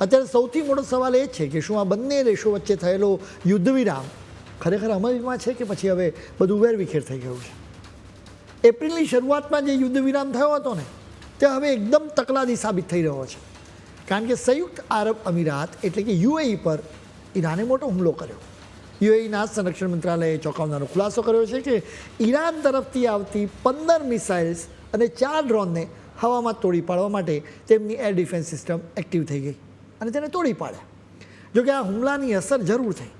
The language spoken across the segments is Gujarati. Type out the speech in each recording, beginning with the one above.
અત્યારે સૌથી મોટો સવાલ એ છે કે શું આ બંને દેશો વચ્ચે થયેલો યુદ્ધ વિરામ ખરેખર અમલમાં છે કે પછી હવે બધું વેરવિખેર થઈ ગયું છે. એપ્રિલની શરૂઆતમાં જે યુદ્ધ વિરામ થયો હતો ને તે હવે એકદમ તકલાદી સાબિત થઈ રહ્યો છે, કારણ કે સંયુક્ત આરબ અમીરાત એટલે કે યુએઈ પર ઈરાને મોટો હુમલો કર્યો. યુએઈના સંરક્ષણ મંત્રાલયે ચોંકાવનારો ખુલાસો કર્યો છે કે ઈરાન તરફથી આવતી 15 મિસાઇલ્સ અને 4 ડ્રોનને હવામાં તોડી પાડવા માટે તેમની એર ડિફેન્સ સિસ્ટમ એક્ટિવ થઈ ગઈ અને તેને તોડી પાડ્યા. જોકે આ હુમલાની અસર જરૂર થઈ.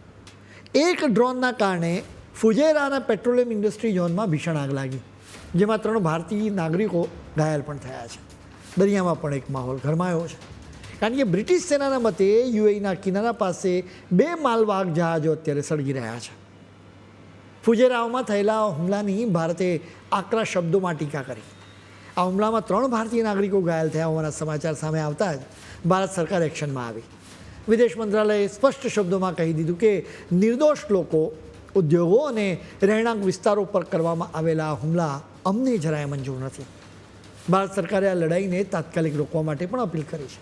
એક ડ્રોનના કારણે ફુજેરાના પેટ્રોલિયમ ઇન્ડસ્ટ્રી ઝોનમાં ભીષણ આગ લાગી, જેમાં 3 ભારતીય નાગરિકો ઘાયલ પણ થયા છે. દરિયામાં પણ એક માહોલ ગરમાયો છે, કારણ કે બ્રિટિશ સેનાના મતે યુએઈના કિનારા પાસે 2 માલવાહક જહાજો અત્યારે સળગી રહ્યા છે. ફુજેરાઓમાં થયેલા હુમલાની ભારતે આકરા શબ્દોમાં ટીકા કરી. આ હુમલામાં 3 ભારતીય નાગરિકો ઘાયલ થયા હોવાના સમાચાર સામે આવતા જ ભારત સરકાર એક્શનમાં આવી. વિદેશ મંત્રાલયે સ્પષ્ટ શબ્દોમાં કહી દીધું કે નિર્દોષ લોકો, ઉદ્યોગો અને રહેણાંક વિસ્તારો પર કરવામાં આવેલા હુમલા અમને જરાય મંજૂર નથી. ભારત સરકારે આ લડાઈને તાત્કાલિક રોકવા માટે પણ અપીલ કરી છે,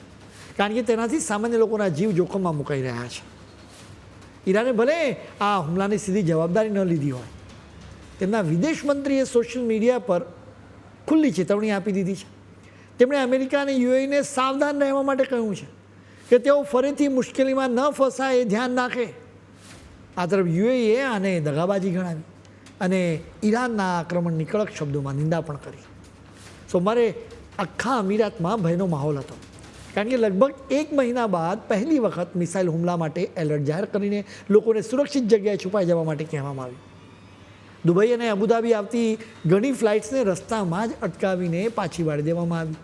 કારણ કે તેનાથી સામાન્ય લોકોના જીવ જોખમમાં મુકાઈ રહ્યા છે. ઈરાને ભલે આ હુમલાની સીધી જવાબદારી ન લીધી હોય, તેમના વિદેશ મંત્રીએ સોશિયલ મીડિયા પર ખુલ્લી ચેતવણી આપી દીધી છે. તેમણે અમેરિકા અને યુએઈને સાવધાન રહેવા માટે કહ્યું છે કે તેઓ ફરીથી મુશ્કેલીમાં ન ફસાય એ ધ્યાન રાખે. આ તરફ યુએઈએ આને દગાબાજી ગણાવી અને ઈરાનના આક્રમણની કડક શબ્દોમાં નિંદા પણ કરી. સોમવારે આખા અમીરાતમાં ભયનો માહોલ હતો, કારણ કે લગભગ 1 મહિના બાદ પહેલી વખત મિસાઇલ હુમલા માટે એલર્ટ જાહેર કરીને લોકોને સુરક્ષિત જગ્યાએ છુપાઈ જવા માટે કહેવામાં આવ્યું. દુબઈ અને અબુધાબી આવતી ઘણી ફ્લાઇટ્સને રસ્તામાં જ અટકાવીને પાછી વાળી દેવામાં આવી.